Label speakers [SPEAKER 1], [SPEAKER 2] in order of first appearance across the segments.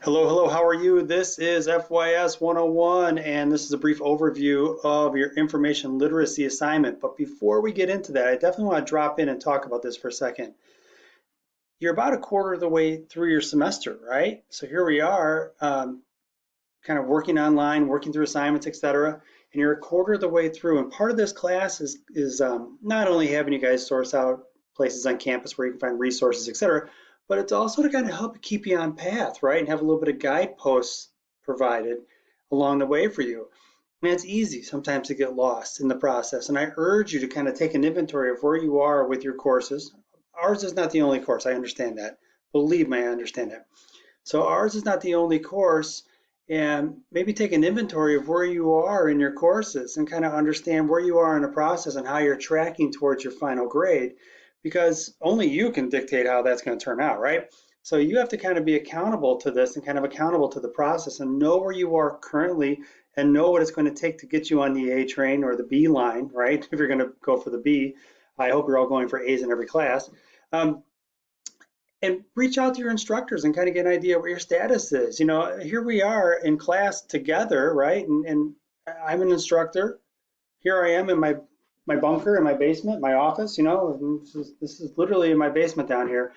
[SPEAKER 1] Hello, hello, how are you? This is FYS 101, and this is a brief overview of your information literacy assignment. But before we get into that, I definitely want to drop in and talk about this for a second. You're about a quarter of the way through your semester, right? So here we are, kind of working online, working through assignments, etc. And you're a quarter of the way through. And part of this class is not only having you guys source out places on campus where you can find resources, etc., but it's also to kind of help keep you on path, right? And have a little bit of guideposts provided along the way for you. And it's easy sometimes to get lost in the process. And I urge you to kind of take an inventory of where you are with your courses. Ours is not the only course, I understand that. Believe me, I understand that. So ours is not the only course, and maybe take an inventory of where you are in your courses and kind of understand where you are in the process and how you're tracking towards your final grade, because only you can dictate how that's going to turn out, right? So you have to kind of be accountable to this and kind of accountable to the process and know where you are currently and know what it's going to take to get you on the A train or the B line, right? If you're going to go for the B, I hope you're all going for A's in every class. Um, and reach out to your instructors and kind of get an idea what your status is. You know, here we are in class together, right? And I'm an instructor. Here I am in my bunker in my basement, my office. You know, and this is literally in my basement down here.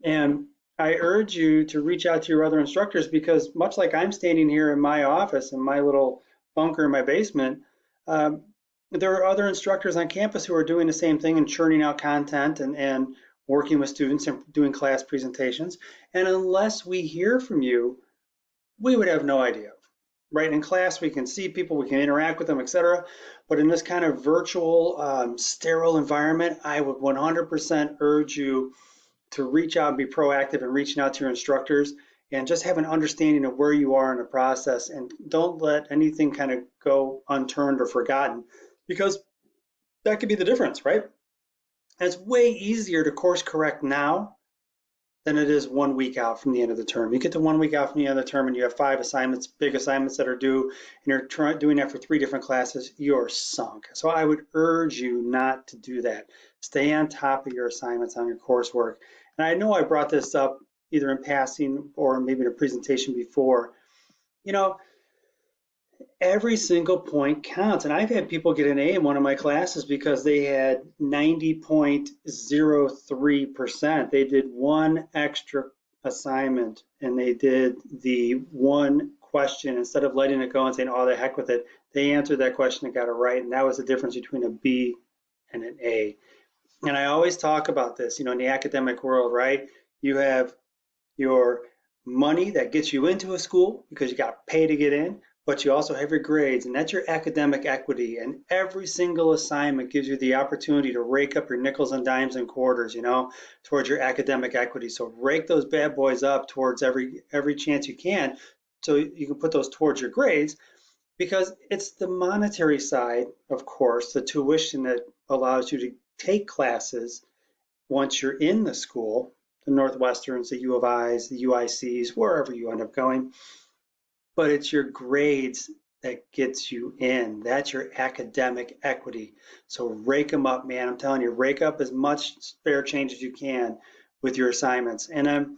[SPEAKER 1] And I urge you to reach out to your other instructors because much like I'm standing here in my office in my little bunker in my basement, um, there are other instructors on campus who are doing the same thing and churning out content and working with students and doing class presentations. And unless we hear from you, we would have no idea. Right, in class we can see people, we can interact with them, etc. But in this kind of virtual, sterile environment, I would 100% urge you to reach out and be proactive in reaching out to your instructors and just have an understanding of where you are in the process, and don't let anything kind of go unturned or forgotten, because that could be the difference, right? And it's way easier to course correct now than it is 1 week out from the end of the term. You get to 1 week out from the end of the term and you have 5 assignments, big assignments that are due, and you're doing that for 3 different classes, you're sunk. So I would urge you not to do that. Stay on top of your assignments on your coursework. And I know I brought this up either in passing or maybe in a presentation before. You know, every single point counts. And I've had people get an A in one of my classes because they had 90.03%. They did one extra assignment and they did the one question instead of letting it go and saying, oh, the heck with it. They answered that question and got it right. And that was the difference between a B and an A. And I always talk about this, you know, in the academic world, right? You have your money that gets you into a school because you got to pay to get in, but you also have your grades, and that's your academic equity. And every single assignment gives you the opportunity to rake up your nickels and dimes and quarters, you know, towards your academic equity. So rake those bad boys up towards every chance you can, so you can put those towards your grades, because it's the monetary side, of course, the tuition that allows you to take classes once you're in the school, the Northwesterns, the U of I's, the UICs, wherever you end up going. But it's your grades that gets you in. That's your academic equity. So rake them up, man. I'm telling you, rake up as much spare change as you can with your assignments. And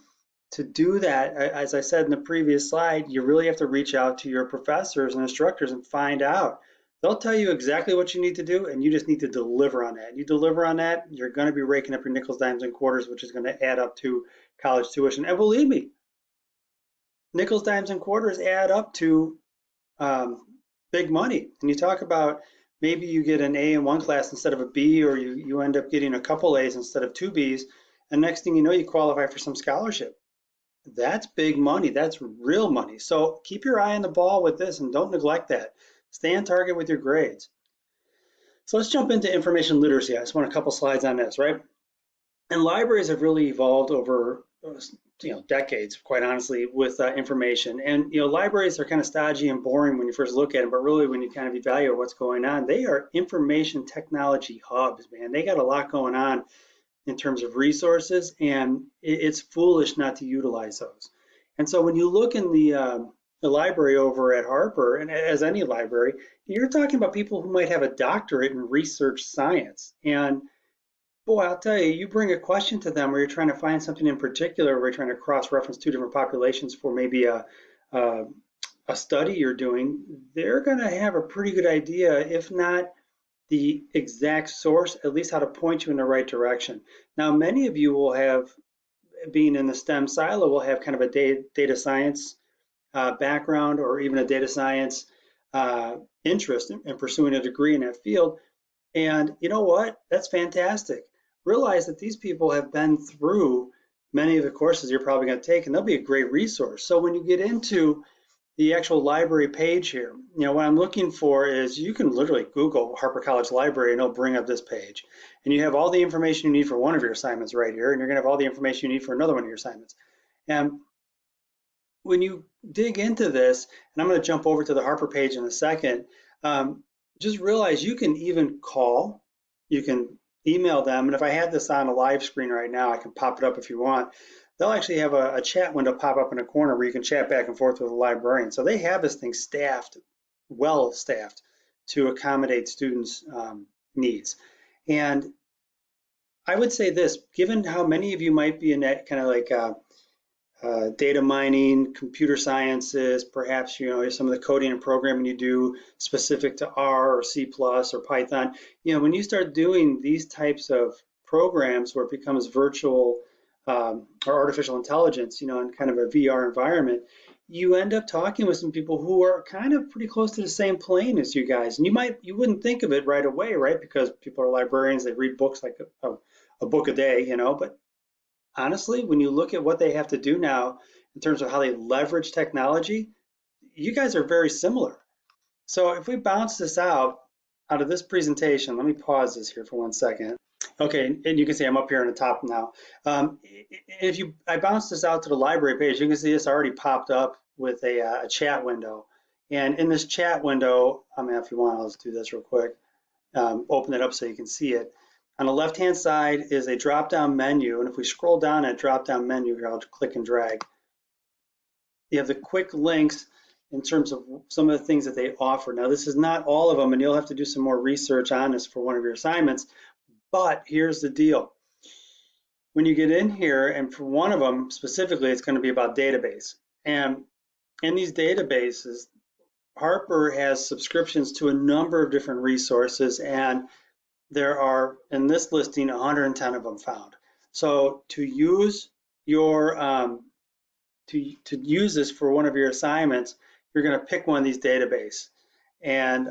[SPEAKER 1] to do that, as I said in the previous slide, you really have to reach out to your professors and instructors and find out. They'll tell you exactly what you need to do, and you just need to deliver on that. You deliver on that, you're going to be raking up your nickels, dimes, and quarters, which is going to add up to college tuition. And believe me, nickels, dimes, and quarters add up to big money. And you talk about maybe you get an A in one class instead of a B, or you end up getting a couple A's instead of two B's, and next thing you know, you qualify for some scholarship. That's big money. That's real money. So keep your eye on the ball with this and don't neglect that. Stay on target with your grades. So let's jump into information literacy. I just want a couple slides on this, right? And libraries have really evolved over decades, quite honestly, with information. And libraries are kind of stodgy and boring when you first look at them, but really when you kind of evaluate what's going on, they are information technology hubs, man. They got a lot going on in terms of resources, and it's foolish not to utilize those. And so when you look in the library over at Harper, and as any library, you're talking about people who might have a doctorate in research science. And Boy, I'll tell you, you bring a question to them where you're trying to find something in particular, where you're trying to cross-reference two different populations for maybe a, a study you're doing, they're going to have a pretty good idea, if not the exact source, at least how to point you in the right direction. Now, many of you will have, being in the STEM silo, will have kind of a data science background or even a data science interest in pursuing a degree in that field. And you know what? That's fantastic. Realize that these people have been through many of the courses you're probably going to take, and they'll be a great resource. So when you get into the actual library page here, you know, what I'm looking for is you can literally Google Harper College Library and it'll bring up this page. And you have all the information you need for one of your assignments right here, and you're going to have all the information you need for another one of your assignments. And when you dig into this, and I'm going to jump over to the Harper page in a second, just realize you can even call, you can email them, and if I had this on a live screen right now, I can pop it up if you want. They'll actually have a chat window pop up in a corner where you can chat back and forth with a librarian. So they have this thing staffed, well staffed, to accommodate students' needs. And I would say this, given how many of you might be in that kind of like data mining, computer sciences, perhaps, you know, some of the coding and programming you do specific to R or C plus or Python. You know, when you start doing these types of programs where it becomes virtual or artificial intelligence, you know, in kind of a VR environment, you end up talking with some people who are kind of pretty close to the same plane as you guys. And you wouldn't think of it right away, right? Because people are librarians, they read books like a book a day, you know, but honestly, when you look at what they have to do now in terms of how they leverage technology, you guys are very similar. So if we bounce this out of this presentation, let me pause this here for 1 second. Okay, and you can see I'm up here on the top now. I bounce this out to the library page, you can see this already popped up with a chat window. And in this chat window, I mean, if you want, let's do this real quick. Open it up so you can see it. On the left-hand side is a drop-down menu, and if we scroll down that drop-down menu here, I'll click and drag. You have the quick links in terms of some of the things that they offer. Now, this is not all of them, and you'll have to do some more research on this for one of your assignments, but here's the deal. When you get in here, and for one of them specifically, it's going to be about database. And in these databases, Harper has subscriptions to a number of different resources, and there are, in this listing, 110 of them found. So to use your to use this for one of your assignments, you're going to pick one of these databases, and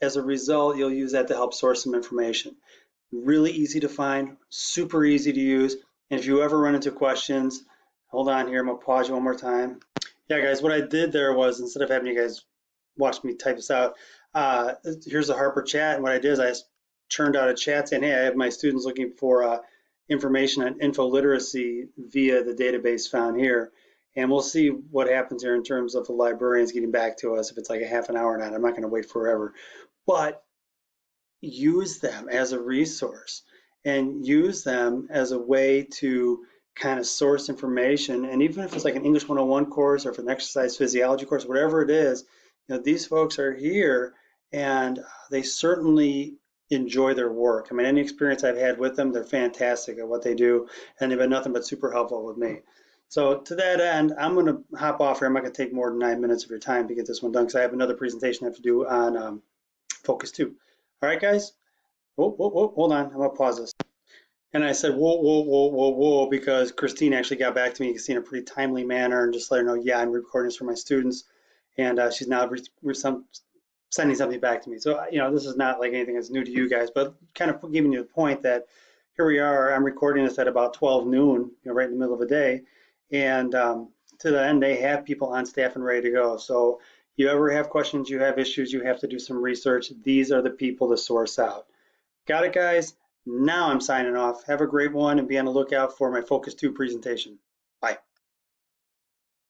[SPEAKER 1] as a result, you'll use that to help source some information. Really easy to find, super easy to use, and if you ever run into questions, hold on here, I'm going to pause you one more time. Yeah, guys, what I did there was, instead of having you guys watch me type this out, here's the Harper chat, and what I did is I churned out a chat saying, hey, I have my students looking for information on info literacy via the database found here. And we'll see what happens here in terms of the librarians getting back to us, if it's like a half an hour or not. I'm not going to wait forever. But use them as a resource and use them as a way to kind of source information. And even if it's like an English 101 course or if an exercise physiology course, whatever it is, you know, these folks are here and they certainly enjoy their work. I mean, any experience I've had with them, they're fantastic at what they do, and they've been nothing but super helpful with me. So to that end, I'm going to hop off here. I'm not going to take more than 9 minutes of your time to get this one done because I have another presentation I have to do on Focus 2. All right, guys? Whoa, hold on. I'm going to pause this. And I said, whoa, because Christine actually got back to me, you can see, in a pretty timely manner, and just let her know, yeah, I'm recording this for my students. And she's now sending something back to me. So, you know, this is not like anything that's new to you guys, but kind of giving you the point that here we are, I'm recording this at about 12 noon, you know, right in the middle of the day. And to the end, they have people on staff and ready to go. So you ever have questions, you have issues, you have to do some research, these are the people to source out. Got it, guys? Now I'm signing off. Have a great one and be on the lookout for my Focus 2 presentation. Bye.